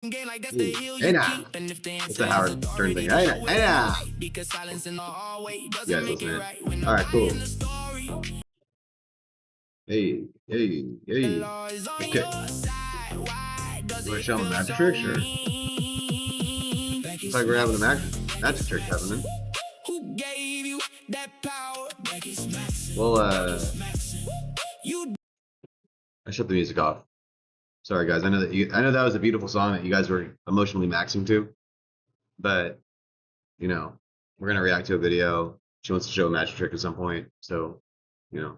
Hey now. It's the Howard Stern thing. Hey now. Hey now. You guys listening? All right, cool. Hey, hey, hey. Okay. You want to show them a magic trick? Sure. Looks like we're having a magic trick happening. Well, I shut the music off. Sorry, guys. I know that was a beautiful song that you guys were emotionally maxing to, but you know, we're gonna react to a video. She wants to show a magic trick at some point, so you know,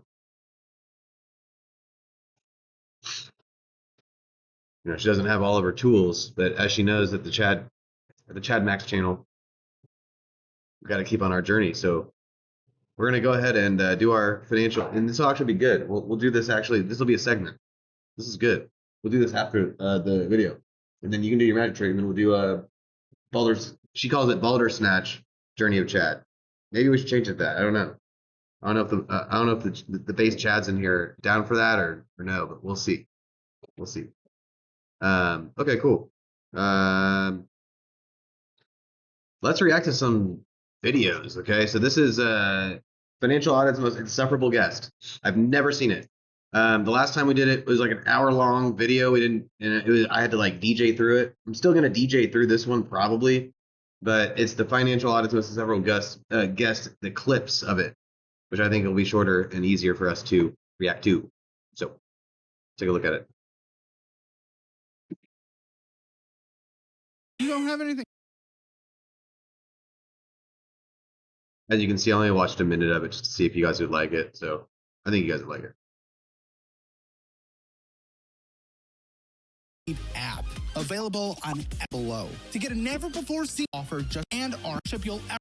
she doesn't have all of her tools, but as she knows that the ReactionMaxx channel, we've got to keep on our journey. So we're gonna go ahead and do our financial, and this will actually be good. We'll do this actually. This will be a segment. This is good. We'll do this after the video, and then you can do your magic trick, and then we'll do Baldur's. She calls it Baldur Snatch Journey of Chad. Maybe we should change it to that. I don't know. I don't know if the base Chad's in here down for that or no, but we'll see. We'll see. Okay, cool. Let's react to some videos. Okay, so this is Financial Audit's Most Insufferable Guest. I've never seen it. The last time we did it was like an hour-long video. We didn't, and I had to like DJ through it. I'm still gonna DJ through this one probably, but it's the Financial Audit's Most Insufferable Guest, the clips of it, which I think will be shorter and easier for us to react to. So take a look at it. You don't have anything. As you can see, I only watched a minute of it just to see if you guys would like it. So I think you guys would like it. App available on below to get a never before seen offer just and our ship you'll ever.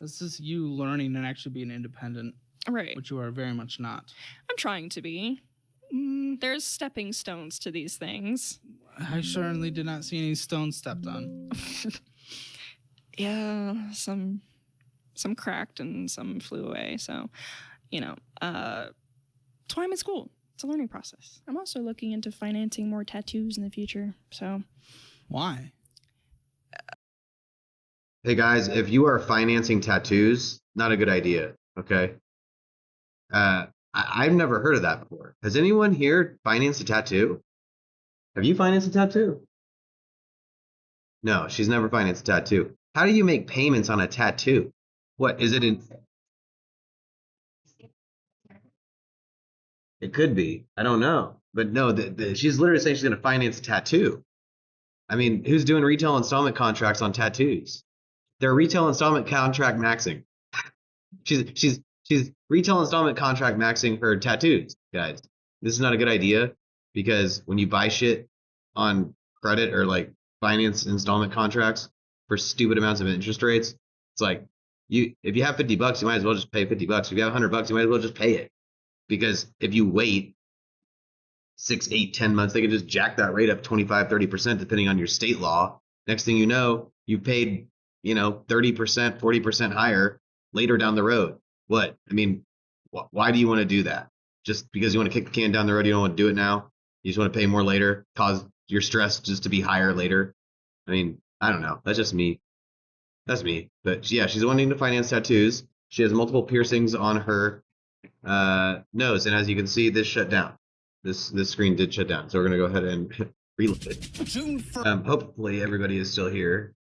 This is you learning and actually being independent, right? Which you are very much not. I'm trying to be. There's stepping stones to these things. I certainly did not see any stones stepped on. Yeah, some cracked and some flew away. So, you know, that's why I'm in school. It's a learning process. I'm also looking into financing more tattoos in the future. So, why? Hey guys, if you are financing tattoos, not a good idea. Okay. I've never heard of that before. Has anyone here financed a tattoo? Have you financed a tattoo? No, she's never financed a tattoo. How do you make payments on a tattoo? What is it in? It could be. I don't know. But no, she's literally saying she's going to finance a tattoo. I mean, who's doing retail installment contracts on tattoos? They're retail installment contract maxing. she's retail installment contract maxing her tattoos, guys. This is not a good idea because when you buy shit on credit or like finance installment contracts for stupid amounts of interest rates, it's like if you have $50, you might as well just pay $50. If you have $100, you might as well just pay it. Because if you wait 6, 8, 10 months, they can just jack that rate up 25, 30% depending on your state law. Next thing you know, you paid 30%, 40% higher later down the road. What? I mean, why do you want to do that? Just because you want to kick the can down the road, you don't want to do it now? You just want to pay more later, cause your stress just to be higher later? I mean, I don't know. That's just me. That's me. But yeah, she's wanting to finance tattoos. She has multiple piercings on her nose, and as you can see, this shut down. This screen did shut down, so we're gonna go ahead and reload it. Hopefully everybody is still here.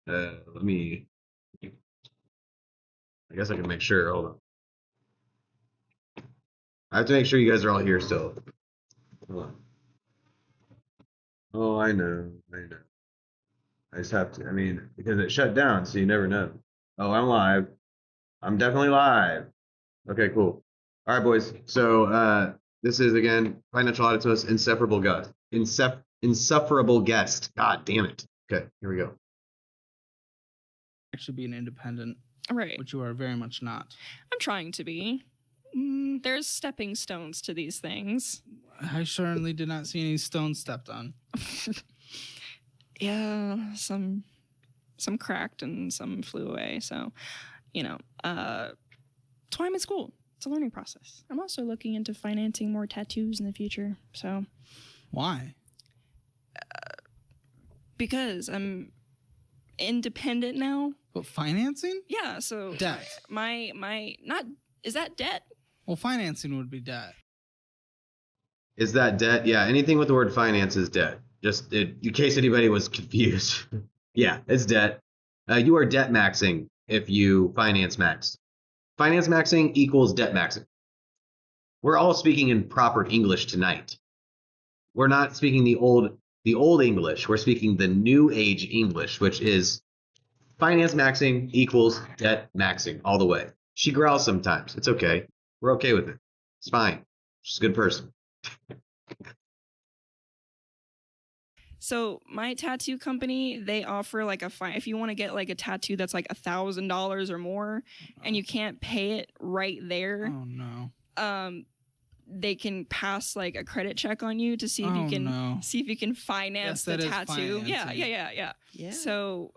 Let me. I guess I can make sure. Hold on. I have to make sure you guys are all here still. Hold on. Oh, I know. I just have to. I mean, because it shut down, so you never know. Oh, I'm live. I'm definitely live. Okay, cool. All right, boys. So this is again Financial Audit's Most Insufferable Guest. Insufferable Guest. God damn it. Okay, here we go. Actually being independent, right? Which you are very much not. I'm trying to be. There's stepping stones to these things. I certainly did not see any stones stepped on. Yeah, some cracked and some flew away. So, that's why I'm in school. It's a learning process. I'm also looking into financing more tattoos in the future. So, why? Because I'm independent now. But financing? Yeah, so Debt. My not is that debt? Well, financing would be debt. Is that debt? Yeah, anything with the word finance is debt. Just in case anybody was confused. Yeah, it's debt. You are debt maxing if you finance max. Finance maxing equals debt maxing. We're all speaking in proper English tonight. We're not speaking the old English. We're speaking the new age English, which is finance maxing equals debt maxing all the way. She growls sometimes. It's okay. We're okay with it. It's fine. She's a good person. So my tattoo company, they offer like if you want to get like a tattoo that's like $1,000 or more, and you can't pay it right there. Oh no. They can pass like a credit check on you to see if you can finance the tattoo. Yeah. So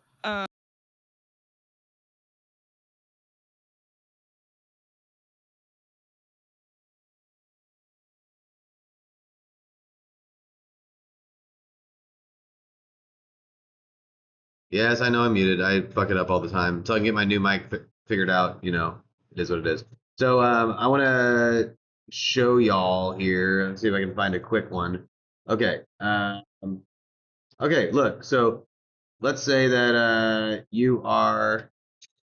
Yes, I know I'm muted. I fuck it up all the time. Until I can get my new mic figured out, you know, it is what it is. So I want to show y'all here. Let's see if I can find a quick one. Okay. Okay, look. So let's say that you are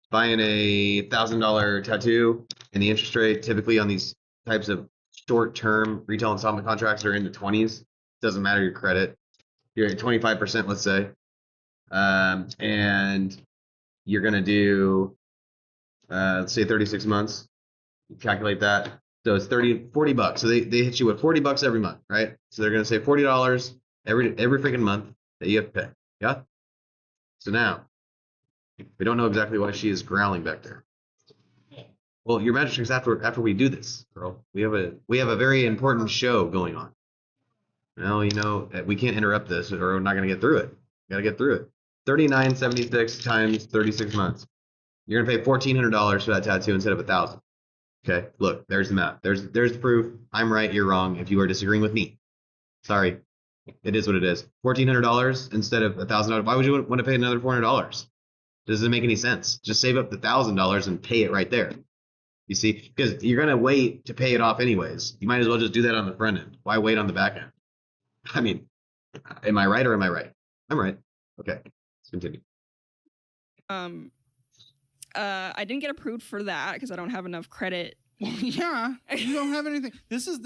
buying a $1,000 tattoo, and the interest rate typically on these types of short-term retail installment contracts are in the 20s. Doesn't matter your credit. You're at 25%, let's say. And you're going to do, let's say 36 months. Calculate that. So it's 40 bucks. So they hit you with 40 bucks every month, right? So they're going to say $40 every freaking month that you have to pay. Yeah. So now we don't know exactly why she is growling back there. Well, your magic tricks after we do this, girl. We have a very important show going on. Well, you know, we can't interrupt this or we're not going to get through it. We got to get through it. $39.76 times 36 months. You're gonna pay $1,400 for that tattoo instead of $1,000. Okay, look, there's the math. There's the proof. I'm right, you're wrong. If you are disagreeing with me, sorry, it is what it is. $1,400 instead of $1,000. Why would you want to pay another $400? Doesn't make any sense. Just save up the $1,000 and pay it right there. You see, because you're gonna wait to pay it off anyways. You might as well just do that on the front end. Why wait on the back end? I mean, am I right or am I right? I'm right. Okay. Continue. I didn't get approved for that because I don't have enough credit. Well, yeah, you don't have anything. This is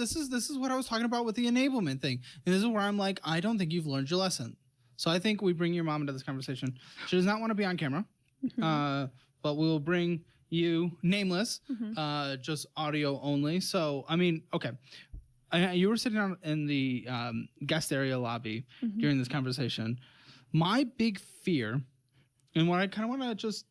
what I was talking about with the enablement thing, and this is where I'm like, I don't think you've learned your lesson. So I think we bring your mom into this conversation. She does not want to be on camera, but we will bring you nameless, just audio only. So I mean, okay. You were sitting on in the guest area lobby during this conversation. My big fear, and what I kind of want to just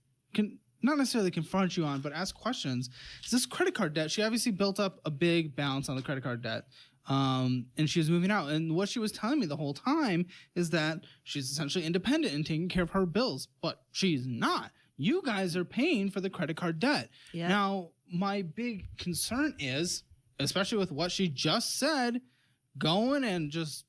not necessarily confront you on, but ask questions, is this credit card debt. She obviously built up a big balance on the credit card debt, and she was moving out. And what she was telling me the whole time is that she's essentially independent and taking care of her bills, but she's not. You guys are paying for the credit card debt. Yeah. Now, my big concern is, especially with what she just said, going and just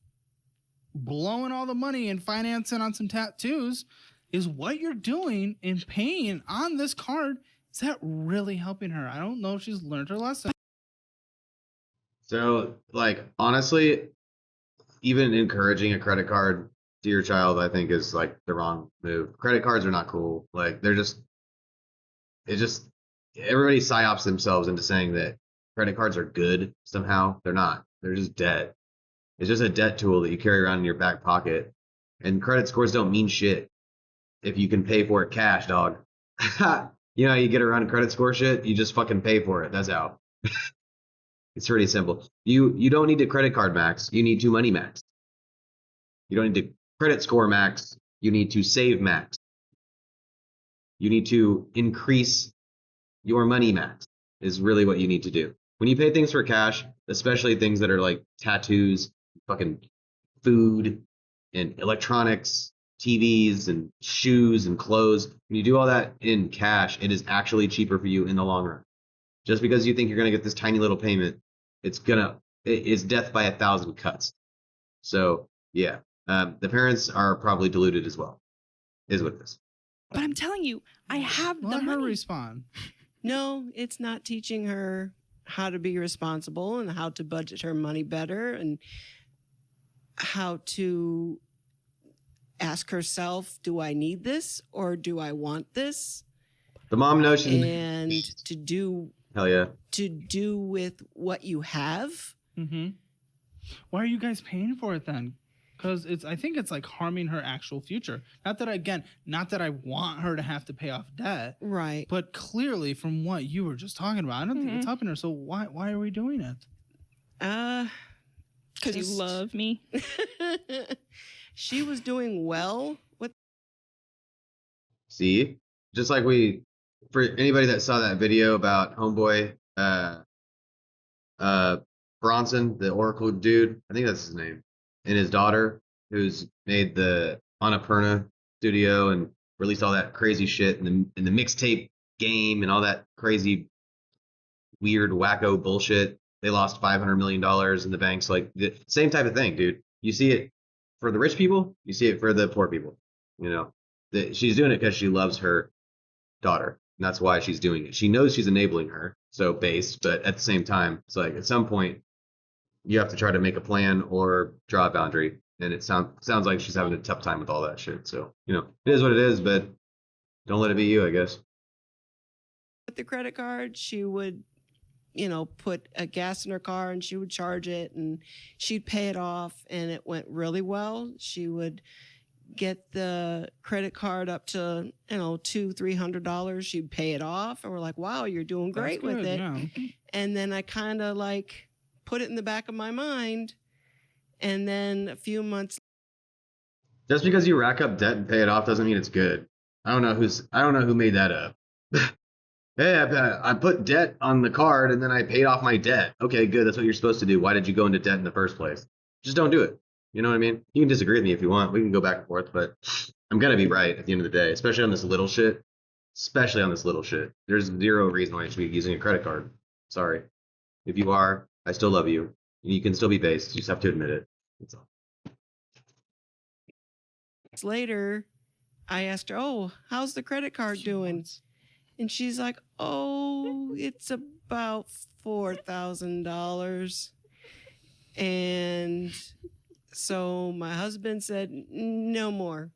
blowing all the money and financing on some tattoos, is what you're doing and paying on this card, is that really helping her? I don't know if she's learned her lesson. So, like, honestly, even encouraging a credit card to your child, I think, is like the wrong move. Credit cards are not cool. Like, everybody psyops themselves into saying that credit cards are good somehow. They're not. They're just debt. It's just a debt tool that you carry around in your back pocket. And credit scores don't mean shit if you can pay for it cash, dog. You know how you get around credit score shit? You just fucking pay for it. That's how. It's pretty simple. You don't need to credit card max. You need to money max. You don't need to credit score max. You need to save max. You need to increase your money max is really what you need to do. When you pay things for cash, especially things that are like tattoos, fucking food and electronics, TVs and shoes and clothes, when you do all that in cash, it is actually cheaper for you in the long run. Just because you think you're going to get this tiny little payment, it's death by 1,000 cuts. So yeah, The parents are probably deluded as well. Is what it is. But I'm telling you, I have the Let her money. respond. No, it's not teaching her how to be responsible and how to budget her money better and how to ask herself, do I need this or do I want this? The mom notion. And to do Hell yeah. with what you have. Mm-hmm. Why are you guys paying for it then? Because I think it's like harming her actual future. Not that I want her to have to pay off debt, Right. but clearly from what you were just talking about, I don't think it's helping her. So why are we doing it? Because you love me. She was doing well with. See, just like for anybody that saw that video about homeboy, Bronson, the Oracle dude, I think that's his name, and his daughter, who's made the Annapurna studio and released all that crazy shit in the mixtape game and all that crazy, weird, wacko bullshit. They lost $500 million in the banks. Like the same type of thing, dude. You see it for the rich people, you see it for the poor people. You know, she's doing it because she loves her daughter. And that's why she's doing it. She knows she's enabling her, so based, but at the same time, it's like at some point you have to try to make a plan or draw a boundary. And it sounds like she's having a tough time with all that shit. So, you know, it is what it is, but don't let it be you, I guess. With the credit card, she would, put a gas in her car and she would charge it and she'd pay it off and it went really well. She would get the credit card up to, $200-$300. She'd pay it off and we're like, wow, you're doing great with it. Yeah. And then I kind of like put it in the back of my mind. And then a few months. Just because you rack up debt and pay it off doesn't mean it's good. I don't know who made that up. Hey, I put debt on the card and then I paid off my debt. Okay, good. That's what you're supposed to do. Why did you go into debt in the first place? Just don't do it. You know what I mean? You can disagree with me if you want. We can go back and forth, but I'm going to be right at the end of the day, especially on this little shit. There's zero reason why you should be using a credit card. Sorry. If you are, I still love you. You can still be based. You just have to admit it. That's all. Later, I asked her, oh, how's the credit card doing? And she's like, oh, it's about $4,000. And so my husband said, no more.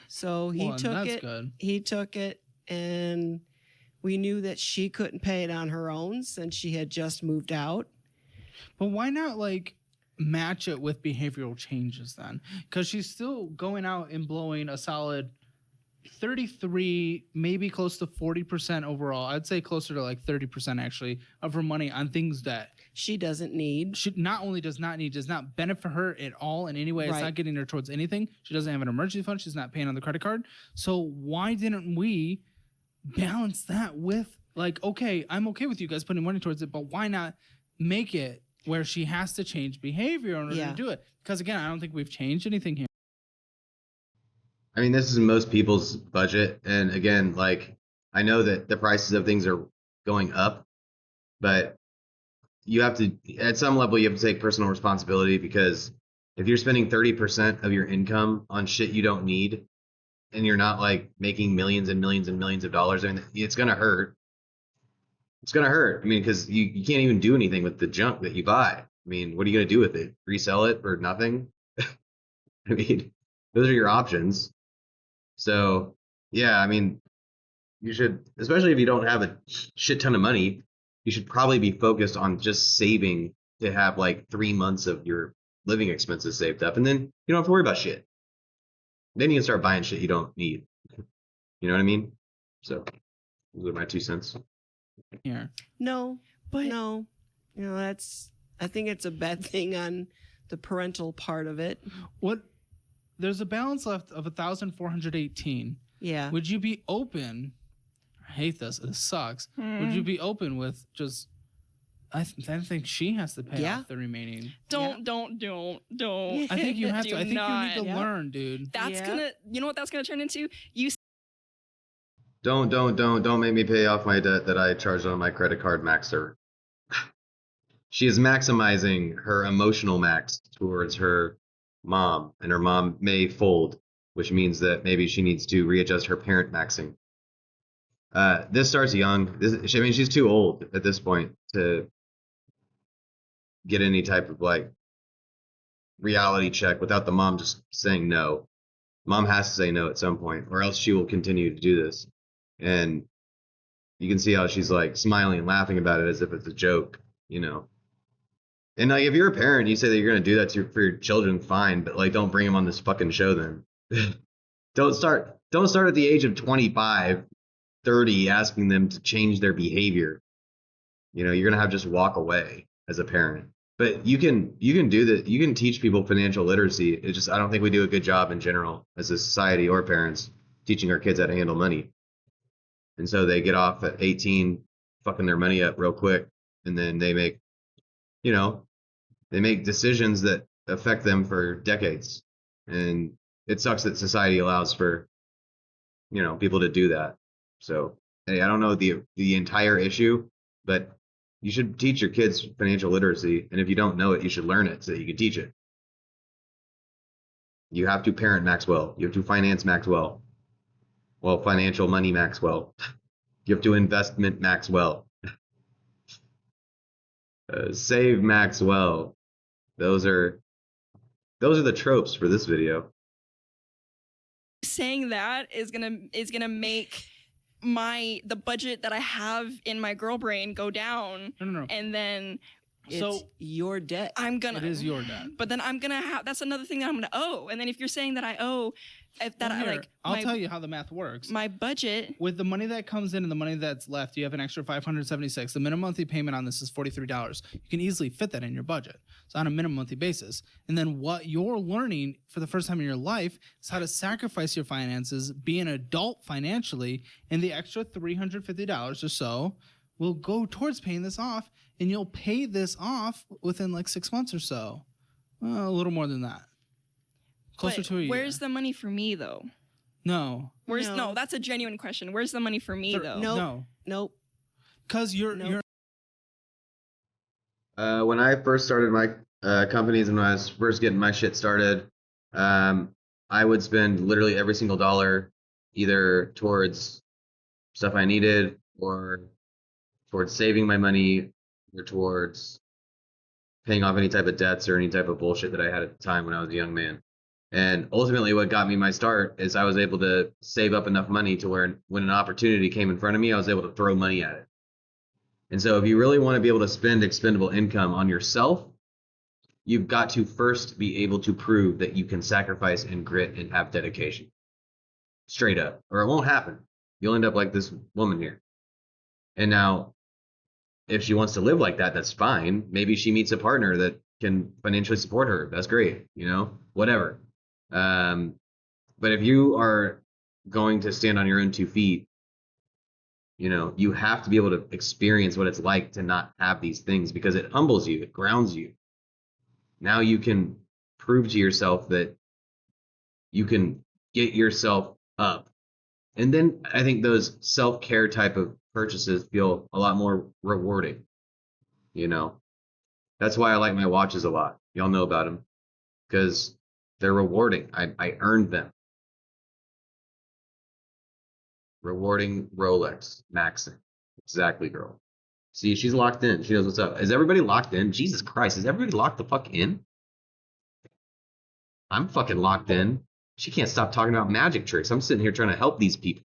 So he took it. Good. He took it, and we knew that she couldn't pay it on her own since she had just moved out. But why not match it with behavioral changes then? Because she's still going out and blowing a solid 33, maybe close to 40% overall. I'd say closer to 30% actually of her money on things that she doesn't need. She not only does not benefit her at all in any way. It's not getting her towards anything. She doesn't have an emergency fund. She's not paying on the credit card. So why didn't we balance that with okay, I'm okay with you guys putting money towards it, but why not make it where she has to change behavior in order to do it? Because again, I don't think we've changed anything here. I mean, this is most people's budget. And again, I know that the prices of things are going up, but you have to, at some level, you have to take personal responsibility, because if you're spending 30% of your income on shit you don't need and you're not making millions and millions and millions of dollars, I mean, it's going to hurt. It's going to hurt. I mean, because you can't even do anything with the junk that you buy. I mean, what are you going to do with it? Resell it for nothing? I mean, those are your options. So, yeah, I mean, you should, especially if you don't have a shit ton of money, you should probably be focused on just saving to have 3 months of your living expenses saved up. And then you don't have to worry about shit. Then you can start buying shit you don't need. You know what I mean? So, those are my 2 cents. Here. No, I think it's a bad thing on the parental part of it. There's a balance left of 1,418. Yeah. Would you be open? I hate this. This sucks. Would you be open with just? I think she has to pay off the remaining. Don't. I think you have to. I think you need to learn, dude. That's gonna. You know what that's gonna turn into? You. Don't make me pay off my debt that I charged on my credit card maxer. She is maximizing her emotional max towards her mom, and her mom may fold, which means that maybe she needs to readjust her parent maxing. This starts young. I mean, she's too old at this point to get any type of like reality check without the mom just saying no. Mom has to say no at some point, or else she will continue to do this. And you can see how she's like smiling and laughing about it as if it's a joke, you know. And like, if you're a parent, you say that you're gonna do that for your children, fine, but like, don't bring them on this fucking show. Then don't start at the age of 25, 30 asking them to change their behavior. You know, you're gonna have to just walk away as a parent. But you can do that. You can teach people financial literacy. It's just I don't think we do a good job in general as a society or parents teaching our kids how to handle money. And so they get off at 18, fucking their money up real quick, and then they make, you know, they make decisions that affect them for decades. And it sucks that society allows for, you know, people to do that. So, hey, I don't know the entire issue, but you should teach your kids financial literacy. And if you don't know it, you should learn it so that you can teach it. You have to parent Maxwell. You have to finance Maxwell. Well, financial money Maxwell. You have to investment Maxwell. Save Maxwell. Those are the tropes for this video. Saying that is gonna make the budget that I have in my girl brain go down. No. And then It's your debt. It is your debt. But then I'm gonna have, that's another thing that I'm gonna owe. And then if you're saying that I owe, I'll tell you how the math works. My budget With the money that comes in and the money that's left, you have an extra $576. The minimum monthly payment on this is $43. You can easily fit that in your budget. So on a minimum monthly basis. And then what you're learning for the first time in your life is how to sacrifice your finances, be an adult financially, and the extra $350 or so will go towards paying this off, and you'll pay this off within like 6 months or so. Well, a little more than that. Closer to a year. Where's the money for me though? No. No, that's a genuine question. Where's the money for me though? Nope. Because you're When I first started my companies and when I was first getting my shit started, I would spend literally every single dollar either towards stuff I needed or towards saving my money or towards paying off any type of debts or any type of bullshit that I had at the time when I was a young man. And ultimately what got me my start is I was able to save up enough money to where when an opportunity came in front of me, I was able to throw money at it. And so if you really want to be able to spend expendable income on yourself, you've got to first be able to prove that you can sacrifice and grit and have dedication. Straight up. Or it won't happen. You'll end up like this woman here. And now, if she wants to live like that, that's fine. Maybe she meets a partner that can financially support her. That's great. You know, whatever. But if you are going to stand on your own 2 feet, you know, you have to be able to experience what it's like to not have these things because it humbles you. It grounds you. Now you can prove to yourself that you can get yourself up. And then I think those self-care type of purchases feel a lot more rewarding. You know, that's why I like my watches a lot. Y'all know about them because they're rewarding. I earned them. Rewarding Rolex maxing. Exactly, girl. See, she's locked in. She knows what's up. Is everybody locked in? Jesus Christ, is everybody locked the fuck in? I'm fucking locked in. She can't stop talking about magic tricks. I'm sitting here trying to help these people.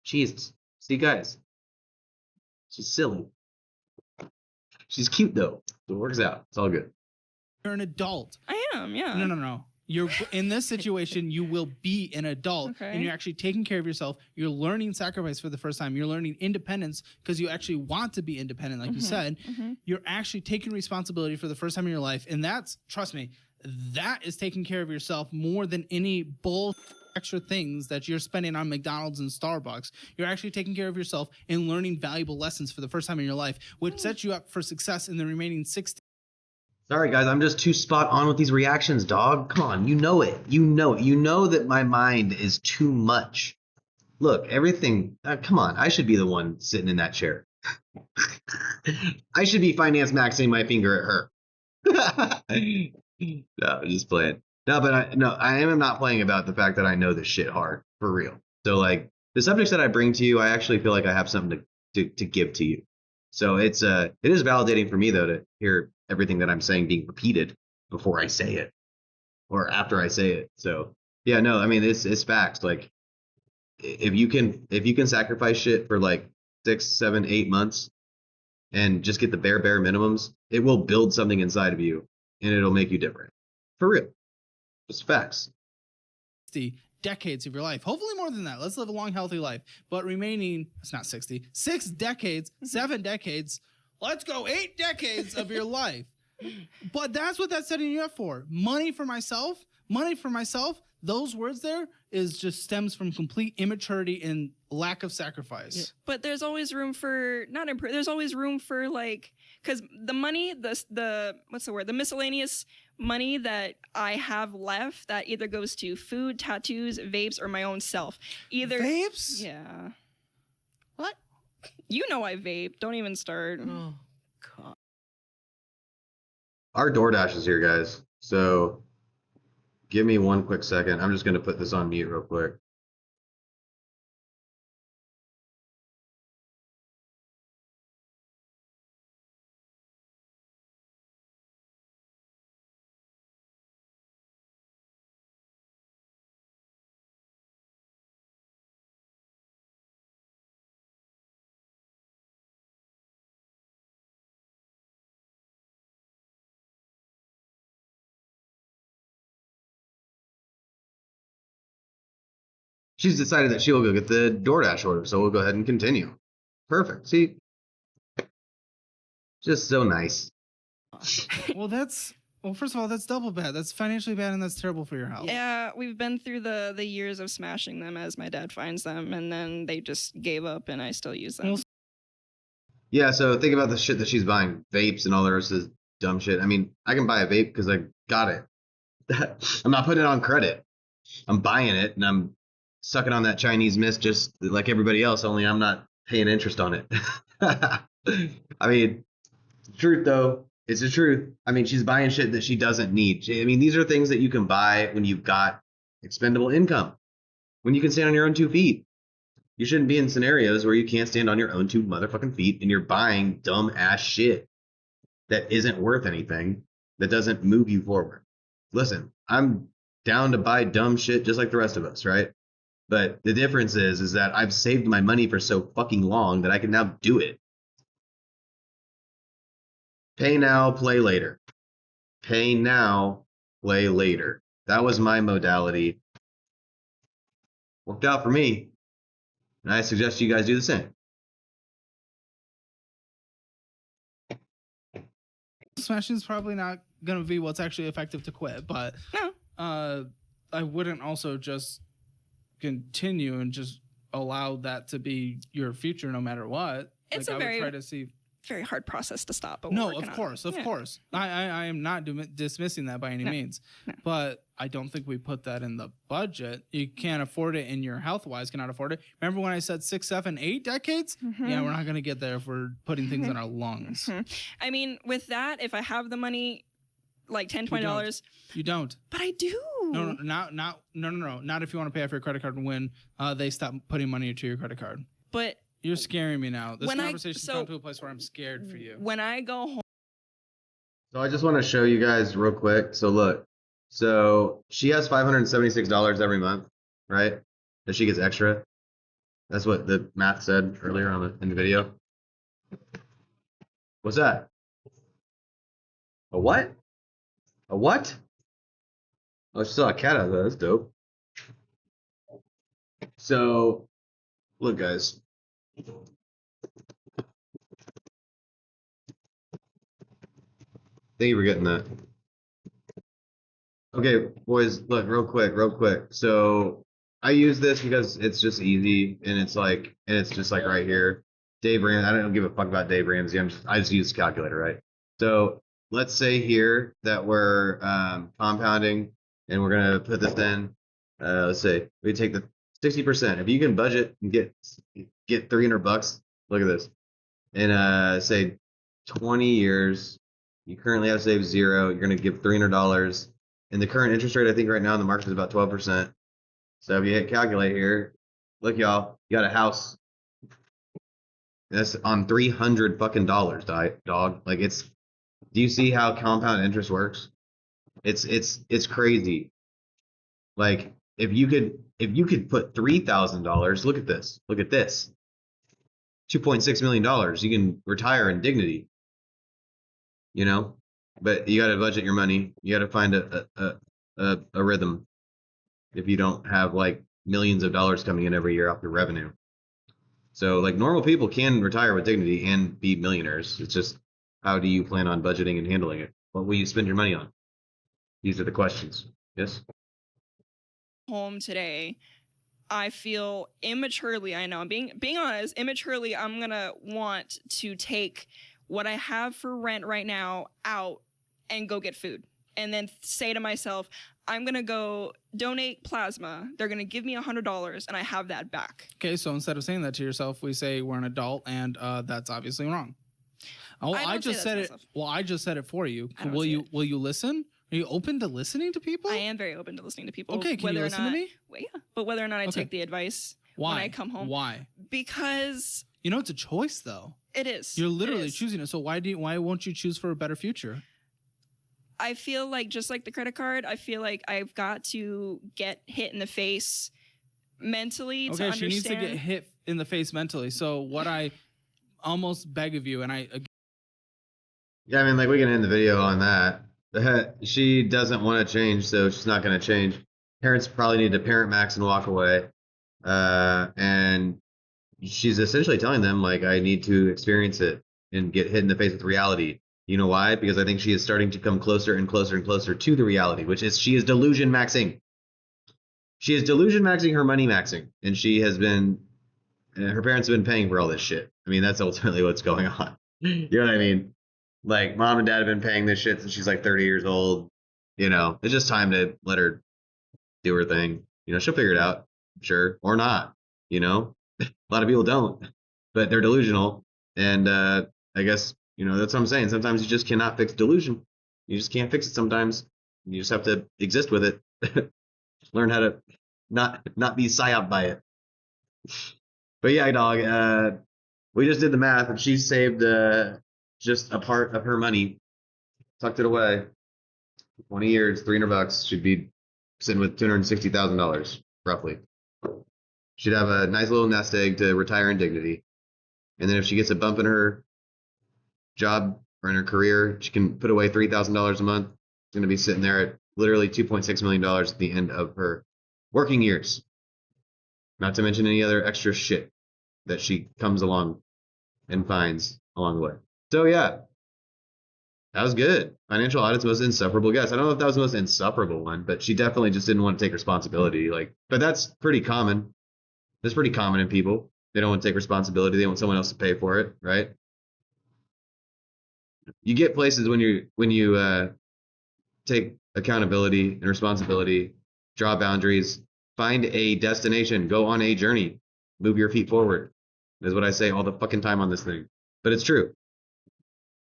Jesus. See, guys. She's silly. She's cute, though. So it works out. It's all good. You're an adult. I am, yeah. No. You're in this situation. You will be an adult, Okay. and you're actually taking care of yourself. You're learning sacrifice for the first time. You're learning independence because you actually want to be independent, like you said. You're actually taking responsibility for the first time in your life, and that's, trust me, that is taking care of yourself more than any bull extra things that you're spending on McDonald's and Starbucks. You're actually taking care of yourself and learning valuable lessons for the first time in your life, which sets you up for success in the remaining 60. Sorry, guys, I'm just too spot on with these reactions, dog. Come on, you know it. You know it. You know that my mind is too much. Look, everything. Come on, I should be the one sitting in that chair. I should be finance maxing my finger at her. No, just playing. No, but I am not playing about the fact that I know this shit hard for real. So like the subjects that I bring to you, I actually feel like I have something to give to you. So it is validating for me though to hear everything that I'm saying being repeated before I say it or after I say it. So yeah, no, I mean it's facts. Like if you can sacrifice shit for like 6, 7, 8 months and just get the bare minimums, it will build something inside of you and it'll make you different. For real. It's facts. Decades of your life, hopefully more than that. Let's live a long, healthy life. But remaining, it's not 60, 6 decades, 7 decades. Let's go 8 decades of your life. But that's what that's setting you up for. Money for myself. Those words there is just stems from complete immaturity and lack of sacrifice. Yeah. But there's always room for there's always room for like, because the money, the what's the word? The miscellaneous money that I have left that either goes to food, tattoos, vapes, or my own self. Either vapes? Yeah. What? You know I vape. Don't even start. Oh, God. Our DoorDash is here, guys. So give me one quick second. I'm just going to put this on mute real quick. She's decided that she will go get the DoorDash order, so we'll go ahead and continue. Perfect. See? Just so nice. Well, first of all, that's double bad. That's financially bad and that's terrible for your health. Yeah, we've been through the years of smashing them as my dad finds them, and then they just gave up and I still use them. Yeah, so think about the shit that she's buying. Vapes and all the rest of this dumb shit. I mean, I can buy a vape because I got it. I'm not putting it on credit. I'm buying it and I'm sucking on that Chinese mist just like everybody else, only I'm not paying interest on it. I mean, truth though, it's the truth. I mean, she's buying shit that she doesn't need. I mean, these are things that you can buy when you've got expendable income, when you can stand on your own 2 feet. You shouldn't be in scenarios where you can't stand on your own 2 motherfucking feet and you're buying dumb ass shit that isn't worth anything, that doesn't move you forward. Listen, I'm down to buy dumb shit just like the rest of us, right? But the difference is that I've saved my money for so fucking long that I can now do it. Pay now, play later. Pay now, play later. That was my modality. Worked out for me. And I suggest you guys do the same. Smashing is probably not going to be what's actually effective to quit, but I wouldn't also just continue and just allow that to be your future no matter what. It's like, a I would try to see. Very hard process to stop. But No, of course. I am not dismissing that by any means. No. But I don't think we put that in the budget. You can't afford it, and your health-wise cannot afford it. Remember when I said 6, 7, 8 decades? Mm-hmm. Yeah, we're not going to get there if we're putting things in our lungs. Mm-hmm. I mean, with that, if I have the money, like $10, $20. You don't. But I do. No. Not if you want to pay off your credit card when they stop putting money into your credit card. But you're scaring me now. This conversation's so, gone to a place where I'm scared for you. When I go home. So I just want to show you guys real quick. So look, so she has $576 every month, right? That she gets extra. That's what the math said earlier in the video. What's that? A what? A what? Oh, she saw a cat out of that. That's dope. So, look, guys. Thank you for getting that. Okay, boys, look, real quick. So I use this because it's just easy and it's just like right here. Dave Ramsey, I don't give a fuck about Dave Ramsey. I just use the calculator, right? So let's say here that we're compounding and we're gonna put this in. Let's say we take the 60%. If you can budget and get $300, look at this. In say 20 years, you currently have saved $0. You're gonna give $300. And the current interest rate, I think right now in the market is about 12%. So if you hit calculate here, look, y'all, you got a house that's on $300 fucking dollars, dog. Like it's, do you see how compound interest works? It's crazy. Like if you could put $3,000, look at this, $2.6 million, you can retire in dignity, you know, but you got to budget your money. You got to find a rhythm if you don't have like millions of dollars coming in every year off your revenue. So like normal people can retire with dignity and be millionaires. It's just how do you plan on budgeting and handling it? What will you spend your money on? These are the questions. Yes. Home today, I feel immaturely, I know I'm being honest, immaturely, I'm gonna want to take what I have for rent right now out and go get food. And then say to myself, I'm gonna go donate plasma. They're gonna give me $100 and I have that back. Okay, so instead of saying that to yourself, we say we're an adult, and that's obviously wrong. Oh, I just said it. Well, I just said it for you. Will you listen? Are you open to listening to people? I am very open to listening to people. Okay, can you listen to me? Well, yeah, but whether or not I take the advice when I come home. Why? Because you know it's a choice, though. It is. You're literally choosing it. So why won't you choose for a better future? I feel like just like the credit card, I feel like I've got to get hit in the face mentally to understand. Okay, she needs to get hit in the face mentally. So what I almost beg of you, and yeah, I mean, like we can end the video on that. She doesn't want to change, so she's not going to change. Parents probably need to parent Max and walk away. And she's essentially telling them, like, I need to experience it and get hit in the face with reality. You know why? Because I think she is starting to come closer and closer and closer to the reality, which is she is delusion maxing. She is delusion maxing her money maxing. And she has been, her parents have been paying for all this shit. I mean, that's ultimately what's going on. You know what I mean? Like, mom and dad have been paying this shit since she's like 30 years old. You know, it's just time to let her do her thing. You know, she'll figure it out, sure, or not. You know, a lot of people don't, but they're delusional. And I guess, you know, that's what I'm saying. Sometimes you just cannot fix delusion. You just can't fix it sometimes. You just have to exist with it. Learn how to not be psyoped by it. But yeah, dog, we just did the math, and she saved just a part of her money, tucked it away. 20 years, $300. She'd be sitting with $260,000 roughly. She'd have a nice little nest egg to retire in dignity. And then if she gets a bump in her job or in her career, she can put away $3,000 a month. She's going to be sitting there at literally $2.6 million at the end of her working years. Not to mention any other extra shit that she comes along and finds along the way. So yeah, that was good. Financial audit's most insufferable guess. I don't know if that was the most insufferable one, but she definitely just didn't want to take responsibility. Like, but that's pretty common. That's pretty common in people. They don't want to take responsibility. They want someone else to pay for it, right? You get places when you take accountability and responsibility, draw boundaries, find a destination, go on a journey, move your feet forward. That's what I say all the fucking time on this thing. But it's true.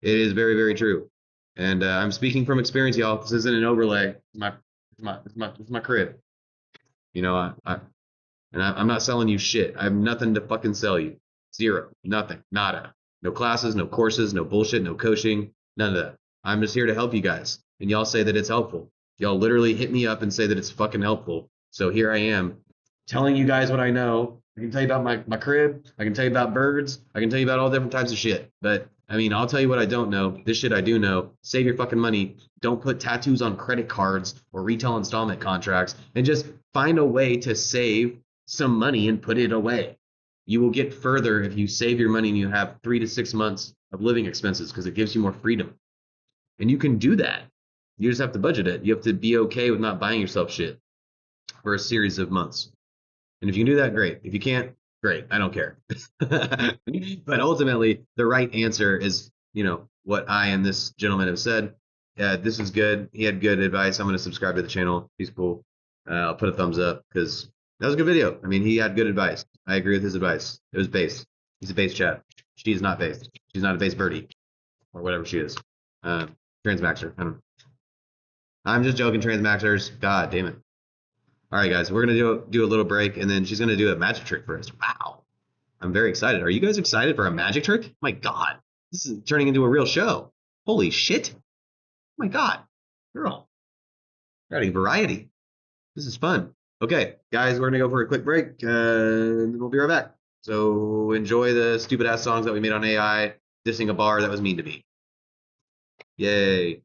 It is very, very true. And I'm speaking from experience, y'all. This isn't an overlay. It's my crib. You know, I'm not selling you shit. I have nothing to fucking sell you. Zero. Nothing. Nada. No classes, no courses, no bullshit, no coaching, none of that. I'm just here to help you guys. And y'all say that it's helpful. Y'all literally hit me up and say that it's fucking helpful. So here I am telling you guys what I know. I can tell you about my crib. I can tell you about birds. I can tell you about all different types of shit. But I mean, I'll tell you what I don't know. This shit I do know. Save your fucking money. Don't put tattoos on credit cards or retail installment contracts, and just find a way to save some money and put it away. You will get further if you save your money and you have 3 to 6 months of living expenses, because it gives you more freedom. And you can do that. You just have to budget it. You have to be okay with not buying yourself shit for a series of months. And if you can do that, great. If you can't, great. I don't care. But ultimately, the right answer is, you know, what I and this gentleman have said. This is good. He had good advice. I'm going to subscribe to the channel. He's cool. I'll put a thumbs up because that was a good video. I mean, he had good advice. I agree with his advice. It was based. He's a base chat. She is not based. She's not a base birdie or whatever she is. Transmaxer. I don't know. I'm just joking, Transmaxers. God damn it. All right, guys, we're gonna do a little break, and then she's gonna do a magic trick for us. Wow, I'm very excited. Are you guys excited for a magic trick? My God, this is turning into a real show. Holy shit! My God, girl, you're adding variety. This is fun. Okay, guys, we're gonna go for a quick break, and we'll be right back. So enjoy the stupid ass songs that we made on AI, dissing a bar that was mean to me. Yay.